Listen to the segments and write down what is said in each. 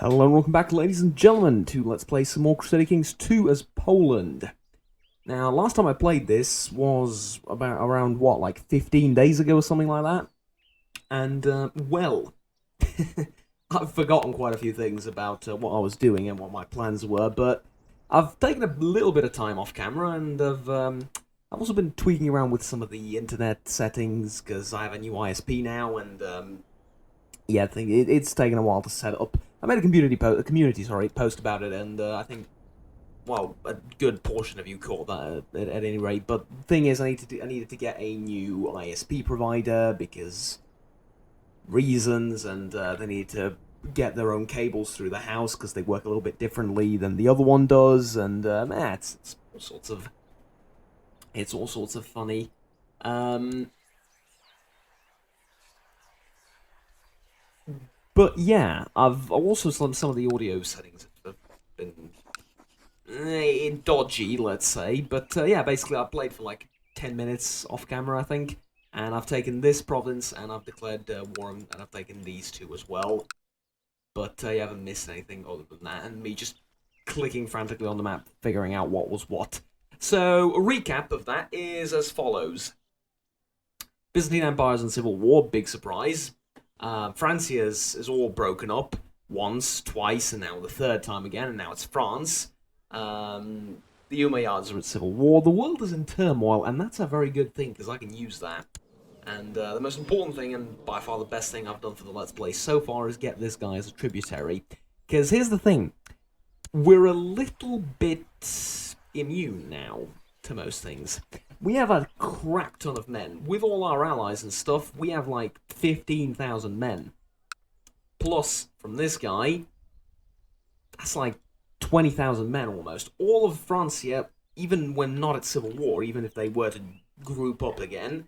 Hello and welcome back, ladies and gentlemen, to Let's Play some more Crusader Kings 2 as Poland. Now, last time I played this was around, what, like 15 days ago or something like that? And, well, I've forgotten quite a few things about what I was doing and what my plans were, but I've taken a little bit of time off camera, and I've also been tweaking around with some of the internet settings, because I have a new ISP now, and, yeah, I think it's taken a while to set up. I made a community post about it, and I think, well, a good portion of you caught that at any rate. But the thing is, I needed to get a new ISP provider because reasons, and they need to get their own cables through the house because they work a little bit differently than the other one does, and it's all sorts of funny. But yeah, I've also some of the audio settings have been dodgy, let's say. But yeah, basically I played for like 10 minutes off camera, I think, and I've taken this province and I've declared war, and I've taken these two as well. But I haven't missed anything other than that, and me just clicking frantically on the map, figuring out what was what. So a recap of that is as follows: Byzantine Empire's in civil war, big surprise. Francia is all broken up once, twice, and now the third time again, and now it's France. The Umayyads are at civil war. The world is in turmoil, and that's a very good thing, because I can use that. And the most important thing, and by far the best thing I've done for the Let's Play so far, is get this guy as a tributary. Because here's the thing. We're a little bit immune now to most things. We have a crap ton of men. With all our allies and stuff, we have like 15,000 men. Plus, from this guy, that's like 20,000 men almost. All of Francia, even when not at civil war, even if they were to group up again,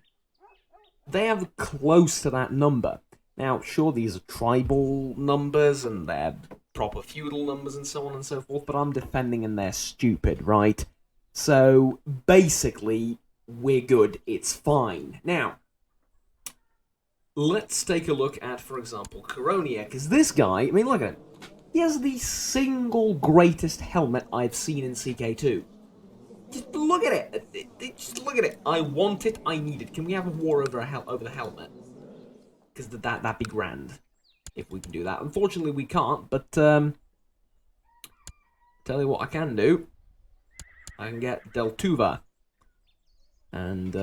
they have close to that number. Now, sure, these are tribal numbers, and they're proper feudal numbers and so on and so forth, but I'm defending and they're stupid, right? So, basically, we're good, it's fine. Now, let's take a look at, for example, Coronia, because this guy, I mean, look at him. He has the single greatest helmet I've seen in CK2. Just look at it. Just look at it. I want it, I need it. Can we have a war over the helmet? Because that'd be grand, if we can do that. Unfortunately, we can't, but, tell you what I can do. I can get Deltuva. And,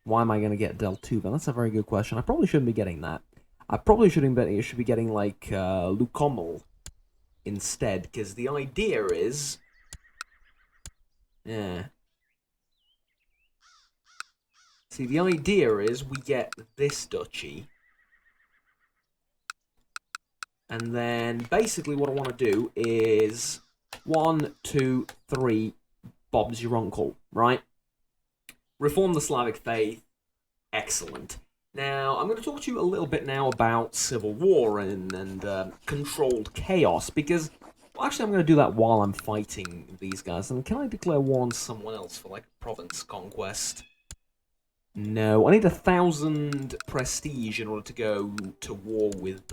why am I going to get Deltuva? That's a very good question. I probably shouldn't be getting that. I probably should be getting, like, Lukommel instead, because the idea is... Yeah. See, the idea is we get this duchy. And then, basically, what I want to do is... 1, 2, 3, Bob's your uncle, right? Reform the Slavic faith. Excellent. Now, I'm going to talk to you a little bit now about civil war and controlled chaos, because... Well, actually, I'm going to do that while I'm fighting these guys. And can I declare war on someone else for, like, province conquest? No. I need 1,000 prestige in order to go to war with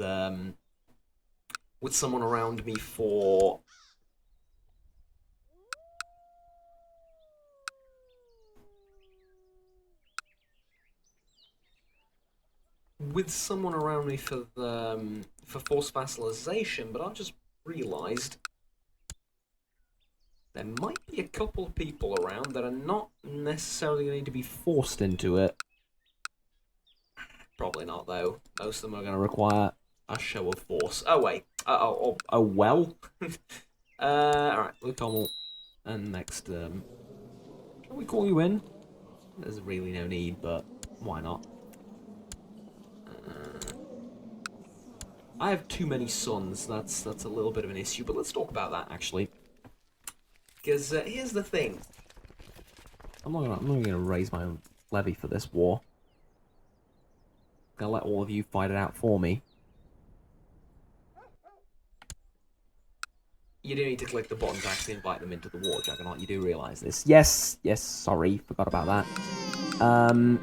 someone around me for... With someone around me for forced vassalization, but I've just realised there might be a couple of people around that are not necessarily going to be forced into it. Probably not, though. Most of them are going to require a show of force. Oh, wait. Oh, well. Alright, Lukommel. And next, shall we call you in? There's really no need, but why not? I have too many sons. That's a little bit of an issue, but let's talk about that actually. Because here's the thing. I'm not gonna raise my own levy for this war. I'm gonna let all of you fight it out for me. You do need to click the button to actually invite them into the war, Juggernaut. You do realise this. Yes, sorry, forgot about that.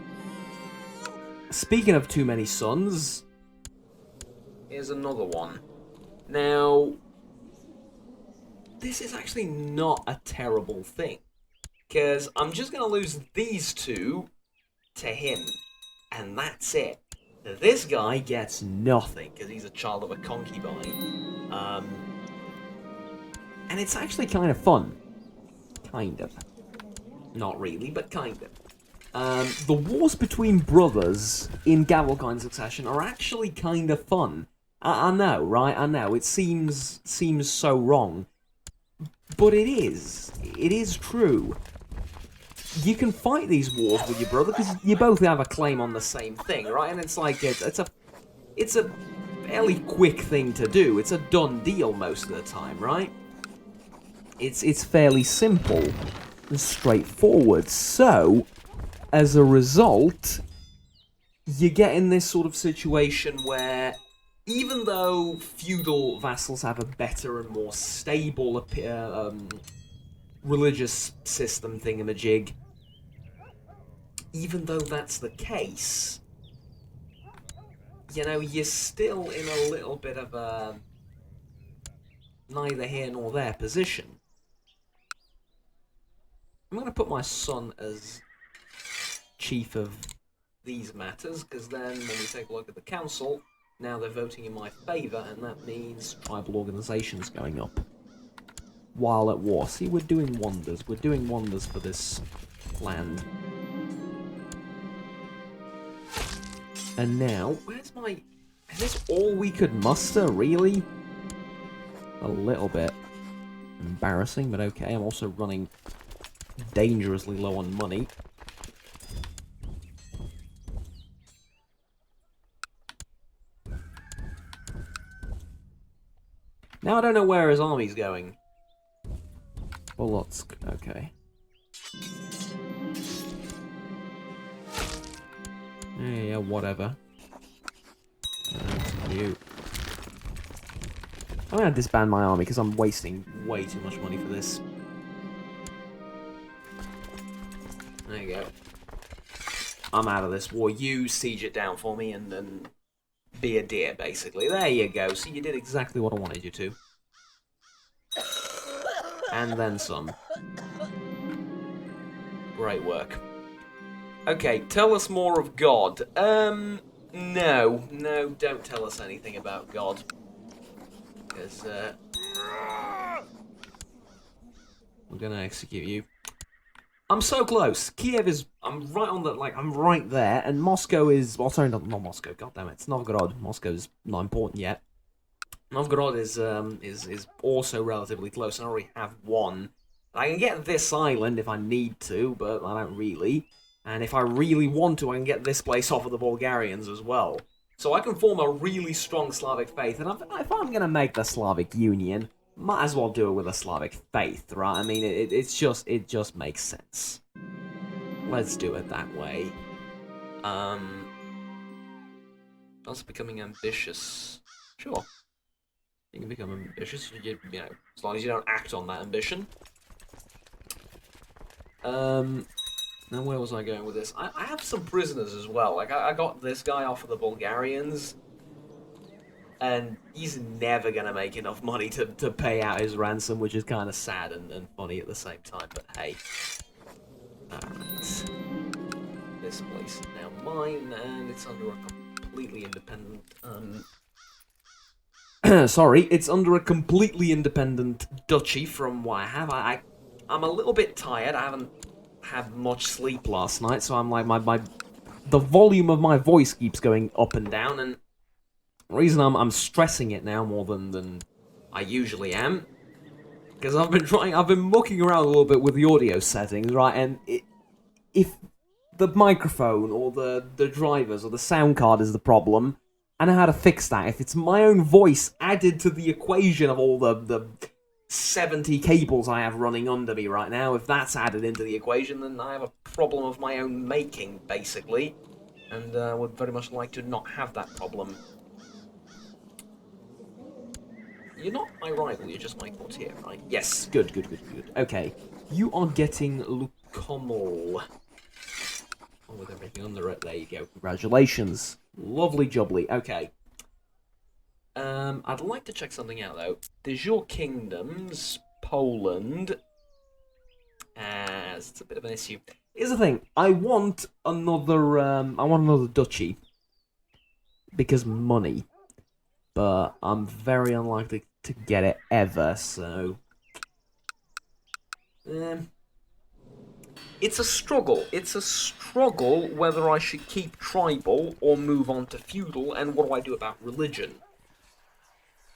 Speaking of too many sons, here's another one. Now, this is actually not a terrible thing, because I'm just going to lose these two to him, and that's it. This guy gets nothing, because he's a child of a concubine. And it's actually kind of fun. Kind of. Not really, but kind of. The wars between brothers in Gavelkind Succession are actually kind of fun. I know, right? I know. It seems so wrong. But it is. It is true. You can fight these wars with your brother because you both have a claim on the same thing, right? And it's like it's a fairly quick thing to do. It's a done deal most of the time, right? It's fairly simple and straightforward. So, as a result, you get in this sort of situation where, even though feudal vassals have a better and more stable religious system thingamajig, even though that's the case, you know, you're still in a little bit of a neither here nor there position. I'm going to put my son as chief of these matters, because then when we take a look at the council, now they're voting in my favour, and that means tribal organisations going up while at war. See, we're doing wonders. We're doing wonders for this land. And now, where's my... Is this all we could muster, really? A little bit embarrassing, but okay. I'm also running dangerously low on money. Now I don't know where his army's going. Polotsk, okay. Yeah, whatever. You. I'm gonna disband my army because I'm wasting way too much money for this. There you go. I'm out of this war. You siege it down for me and then be a deer, basically. There you go. So you did exactly what I wanted you to. And then some. Great work. Okay, tell us more of God. No, don't tell us anything about God. Because, we're gonna execute you. I'm so close. Kiev is... I'm right on the... Like, I'm right there. And Moscow is... Well, sorry, not Moscow. God damn it. It's Novgorod. Moscow's not important yet. Novgorod is also relatively close. I already have one. I can get this island if I need to, but I don't really. And if I really want to, I can get this place off of the Bulgarians as well. So I can form a really strong Slavic faith. And if I'm going to make the Slavic Union... Might as well do it with a Slavic faith, right? I mean, it just makes sense. Let's do it that way. Also becoming ambitious. Sure. You can become ambitious, you know, as long as you don't act on that ambition. Now where was I going with this? I have some prisoners as well. Like, I got this guy off of the Bulgarians. And he's never going to make enough money to pay out his ransom, which is kind of sad and funny at the same time, but hey. Alright. This place is now mine, and it's under a completely independent, sorry, it's under a completely independent duchy from what I have. I'm a little bit tired. I haven't had much sleep last night, so I'm like, the volume of my voice keeps going up and down, and the reason I'm stressing it now more than I usually am, because I've been mucking around a little bit with the audio settings, right? And if the microphone or the drivers or the sound card is the problem, I know how to fix that. If it's my own voice added to the equation of all the 70 cables I have running under me right now, if that's added into the equation, then I have a problem of my own making, basically, and would very much like to not have that problem. You're not my rival, you're just my courtier, right? Yes, good. Okay, you are getting Lukomel. Oh, with everything under it, there you go. Congratulations. Lovely jubbly. Okay. I'd like to check something out though. De jure kingdoms, Poland, as it's a bit of an issue. Here's the thing: I want another duchy because money, but I'm very unlikely to get it ever. So, it's a struggle. It's a struggle whether I should keep tribal or move on to feudal, and what do I do about religion?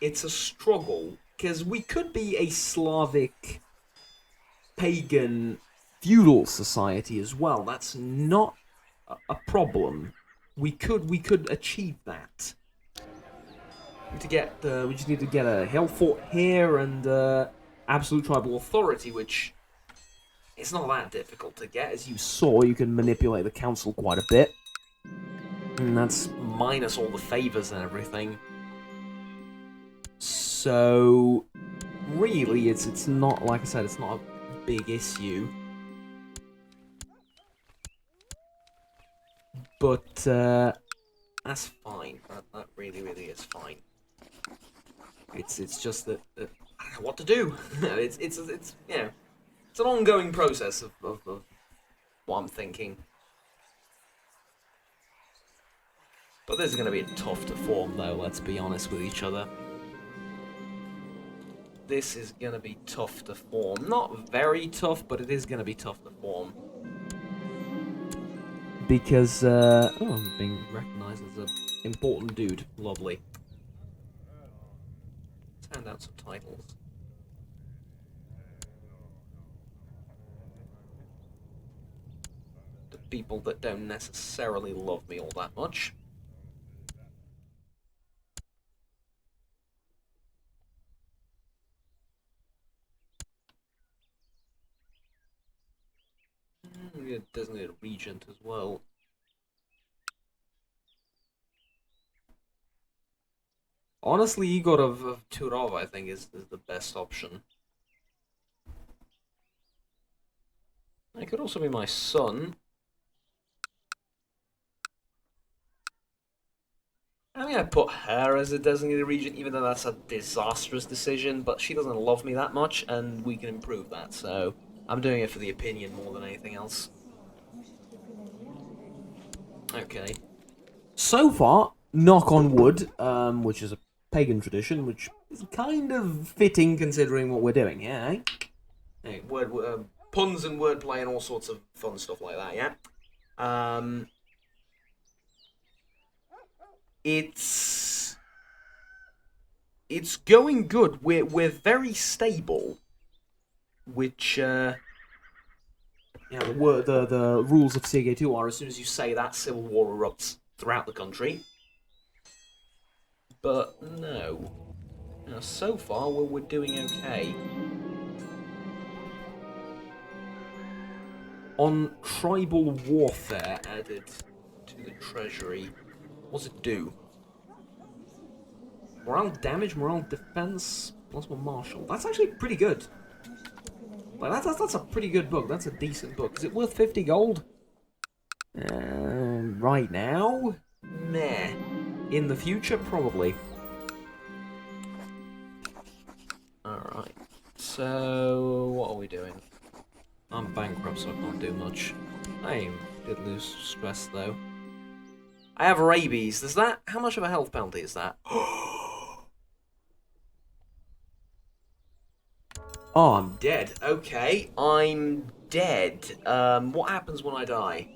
It's a struggle, because we could be a Slavic, pagan, feudal society as well. That's not a problem. We could achieve that. We just need to get a hill fort here and absolute tribal authority, which it's not that difficult to get. As you saw, you can manipulate the council quite a bit. And that's minus all the favors and everything. So, really, it's not, like I said, it's not a big issue. But, that's fine. That really is fine. It's just that I don't know what to do. it's you know, it's an ongoing process of what I'm thinking. But this is going to be tough to form, though, let's be honest with each other. This is going to be tough to form. Not very tough, but it is going to be tough to form. Because, oh, I'm being recognised as an important dude. Lovely. Let's hand out some titles. To people that don't necessarily love me all that much. Yeah, designated regent as well. Honestly, Igor of Turov, I think, is the best option. It could also be my son. I'm gonna put her as a designated regent, even though that's a disastrous decision, but she doesn't love me that much, and we can improve that, so I'm doing it for the opinion more than anything else. Okay. So far, knock on wood, which is a pagan tradition, which is kind of fitting considering what we're doing, yeah? Hey, puns and wordplay and all sorts of fun stuff like that, yeah? It's going good. We're very stable, which yeah, the rules of CK2 are as soon as you say that, civil war erupts throughout the country. But no, so far we're doing okay. On tribal warfare added to the treasury, what's it do? Morale damage, morale defense, plus one martial. That's actually pretty good. Like that's a pretty good book. That's a decent book. Is it worth 50 gold? Right now? Meh. In the future, probably. Alright. So, what are we doing? I'm bankrupt, so I can't do much. I did lose stress, though. I have rabies. Does that... How much of a health penalty is that? Oh, I'm dead. Okay, I'm dead. What happens when I die?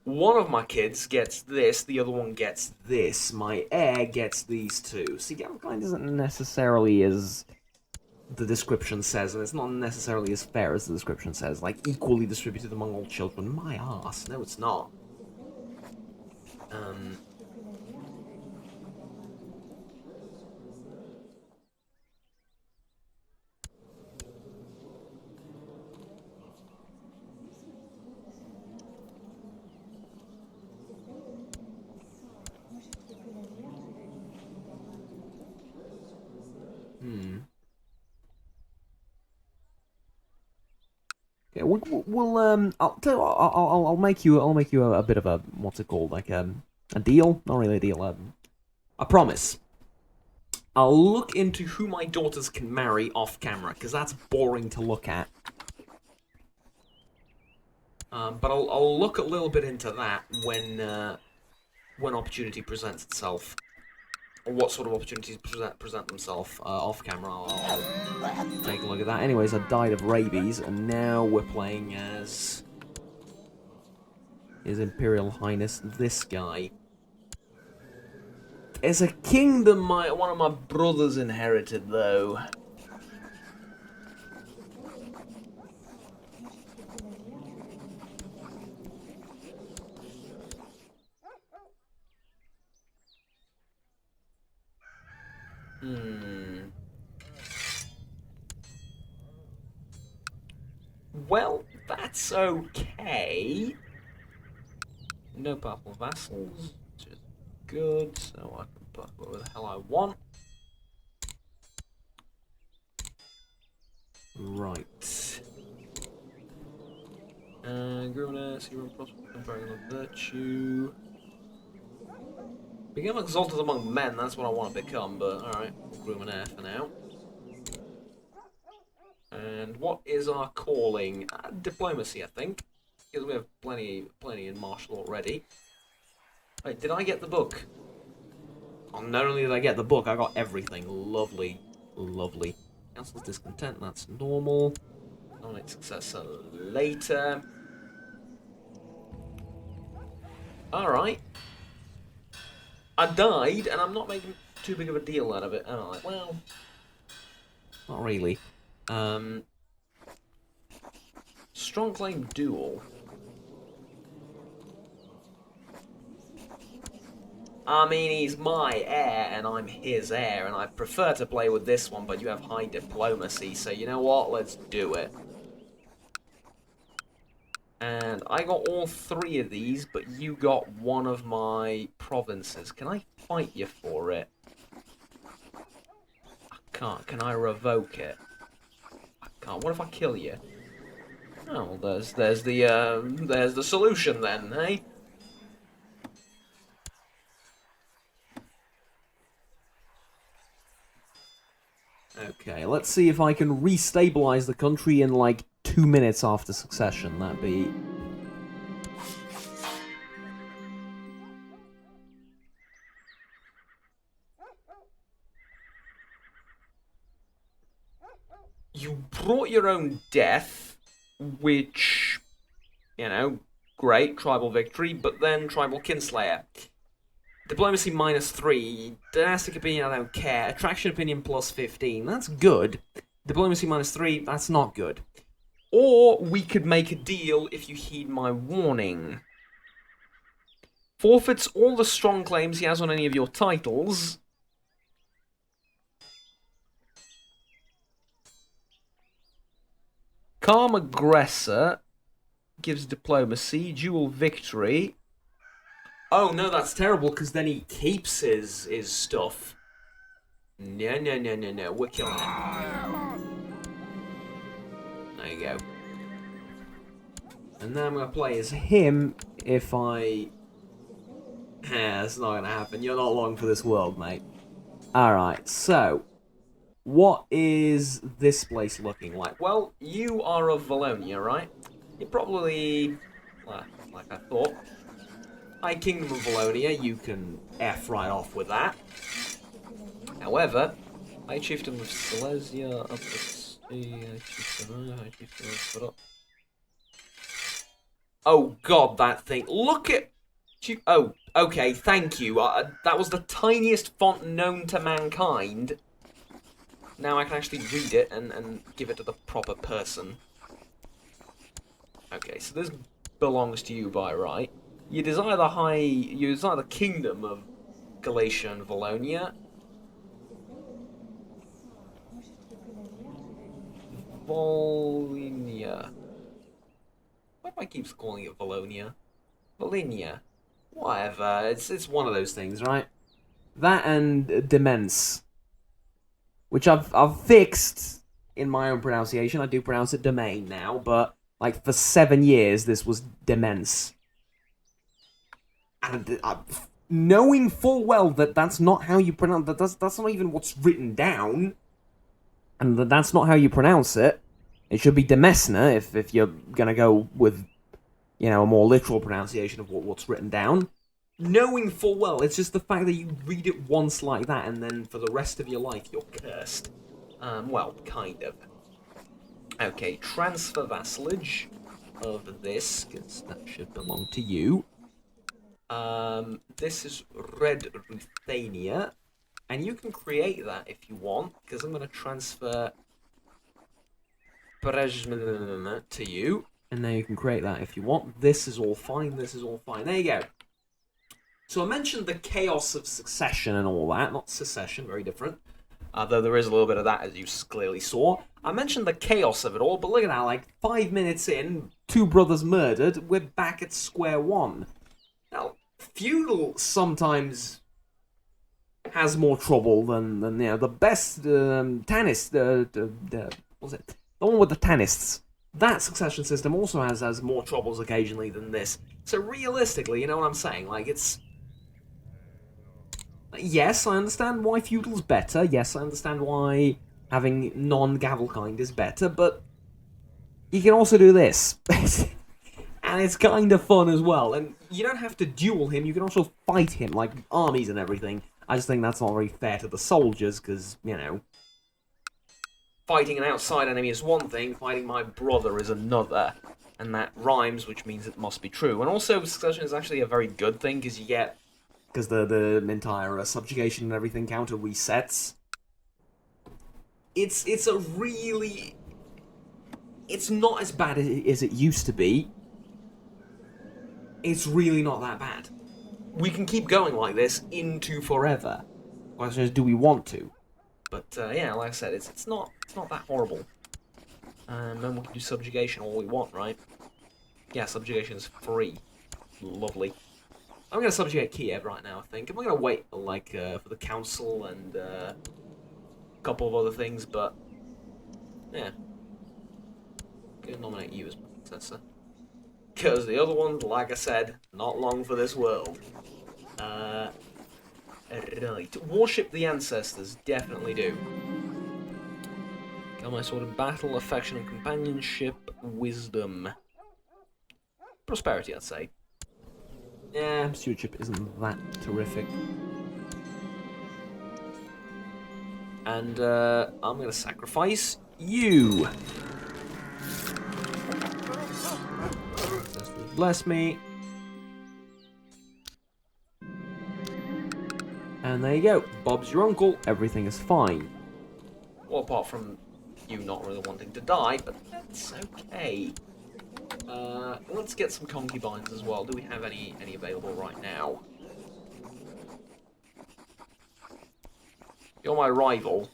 One of my kids gets this, the other one gets this. My heir gets these two. See, Galentine isn't necessarily as the description says, and it's not necessarily as fair as the description says. Like, equally distributed among all children. My ass. No, it's not. Okay, I'll make you a bit of a, what's it called, like a deal? Not really a deal. I promise. I'll look into who my daughters can marry off camera, because that's boring to look at. But I'll look a little bit into that when opportunity presents itself. Or what sort of opportunities present themselves off camera. I'll take a look at that. Anyways, I died of rabies, and now we're playing as His Imperial Highness this guy. There's a kingdom one of my brothers inherited, though. Well, that's okay. No powerful vassals, which is good, so I can put whatever the hell I want. Right. Groomness, hero prosperity, comparing of virtue. Become exalted among men, that's what I want to become, but alright, we'll groom an heir for now. And what is our calling? Diplomacy, I think. Because we have plenty in martial already. Wait, did I get the book? Oh, not only did I get the book, I got everything. Lovely. Lovely. Council's discontent, that's normal. Nominate successor later. Alright. I died, and I'm not making too big of a deal out of it, am I? Well, not really. Strong claim duel. I mean, he's my heir, and I'm his heir, and I prefer to play with this one, but you have high diplomacy, so you know what? Let's do it. And I got all 3 of these, but you got one of my provinces. Can I fight you for it? I can't. Can I revoke it? I can't. What if I kill you? Oh, well, there's the solution then, eh? Okay, let's see if I can restabilize the country in like 2 minutes after succession. That'd be... You brought your own death, which, you know, great, tribal victory, but then tribal kinslayer. Diplomacy -3, dynastic opinion I don't care, attraction opinion +15, that's good. Diplomacy -3, that's not good. Or we could make a deal if you heed my warning. Forfeits all the strong claims he has on any of your titles. Calm aggressor gives diplomacy, dual victory. Oh no, that's terrible, because then he keeps his stuff. No, we're killing it. There you go. And now I'm going to play as him if I... that's not going to happen. You're not long for this world, mate. Alright, so... what is this place looking like? Well, you are of Valonia, right? You're probably... well, like I thought. High Kingdom of Valonia, you can F right off with that. However, High Chieftain of Silesia, up to High Chieftain of... oh god, that thing. Look at... oh, okay, thank you. That was the tiniest font known to mankind. Now I can actually read it and give it to the proper person. Okay, so this belongs to you by right. You desire the kingdom of Galatia and Valonia. Valonia. Why do I keep calling it Valonia? Valonia. Whatever. It's one of those things, right? That and Demence, which I've fixed in my own pronunciation. I do pronounce it domain now, but like for 7 years this was Demence. And knowing full well that that's not how you pronounce that. That's not even what's written down, and that's not how you pronounce it. It should be Demesna if you're gonna go with, you know, a more literal pronunciation of what's written down. Knowing full well, it's just the fact that you read it once like that, and then for the rest of your life you're cursed. Well, kind of. Okay, transfer vassalage of this, because that should belong to you. This is Red Ruthania, and you can create that if you want, because I'm going to transfer Brezhmina to you, and now you can create that if you want. This is all fine, this is all fine. There you go. So I mentioned the chaos of succession and all that, not secession, very different. Though there is a little bit of that, as you clearly saw. I mentioned the chaos of it all, but look at that, like 5 minutes in, 2 brothers murdered, we're back at square one. Now, feudal sometimes has more trouble than you know, the best Tanist, what's it? The one with the Tanists. That succession system also has more troubles occasionally than this. So realistically, you know what I'm saying? Like, it's... Yes, I understand why feudal's better. Yes, I understand why having non-Gavelkind is better, but you can also do this. And it's kind of fun as well. And you don't have to duel him, you can also fight him, like armies and everything. I just think that's not very fair to the soldiers, because, you know, fighting an outside enemy is one thing, fighting my brother is another. And that rhymes, which means it must be true. And also, succession is actually a very good thing, because you get... Because the entire subjugation and everything counter resets. It's a really... It's not as bad as it used to be. It's really not that bad. We can keep going like this into forever. The question is, do we want to? But yeah, like I said, it's not that horrible. And then we can do subjugation all we want, right? Yeah, subjugation is free. Lovely. I'm going to subjugate Kiev right now, I think. I'm going to wait, like, for the council and a couple of other things, but yeah. I'm going to nominate you as my successor. Because the other one, like I said, not long for this world. Right. Worship the ancestors, definitely do. Got my sword in battle, affection and companionship, wisdom. Prosperity, I'd say. Yeah, stewardship isn't that terrific. And I'm gonna sacrifice you. Bless me. And there you go. Bob's your uncle. Everything is fine. Well, apart from you not really wanting to die, but that's okay. Let's get some concubines as well. Do we have any available right now? You're my rival.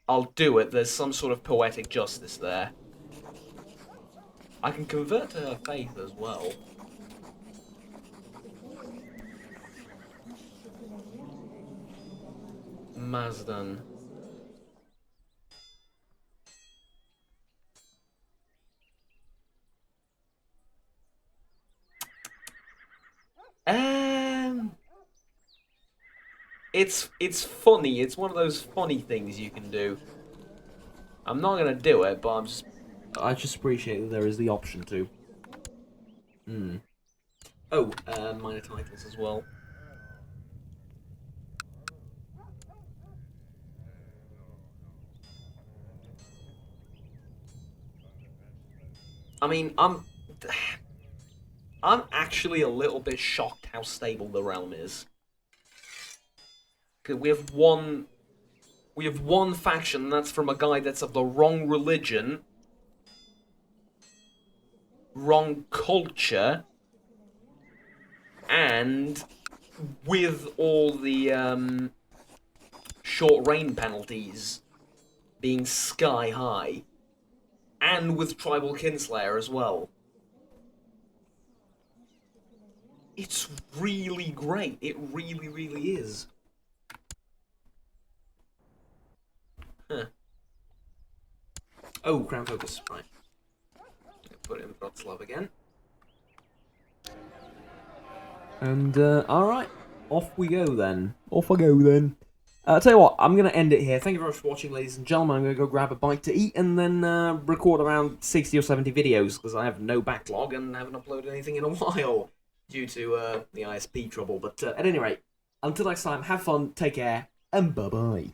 I'll do it. There's some sort of poetic justice there. I can convert to her faith as well. Mazdan. It's funny. It's one of those funny things you can do. I'm not gonna do it, but I just appreciate that there is the option to. Oh, minor titles as well. I mean, I'm actually a little bit shocked how stable the realm is. We have one faction, and that's from a guy that's of the wrong religion, wrong culture, and with all the short rain penalties being sky high, and with tribal kinslayer as well. It's really great. It really, really is. Huh. Oh, Crown Focus, right. Put it in Wroclaw again. And, alright. Off we go then. Off I go then. I'll tell you what, I'm going to end it here. Thank you very much for watching, ladies and gentlemen. I'm going to go grab a bite to eat and then record around 60 or 70 videos because I have no backlog and haven't uploaded anything in a while due to the ISP trouble. But at any rate, until next time, have fun, take care, and bye-bye.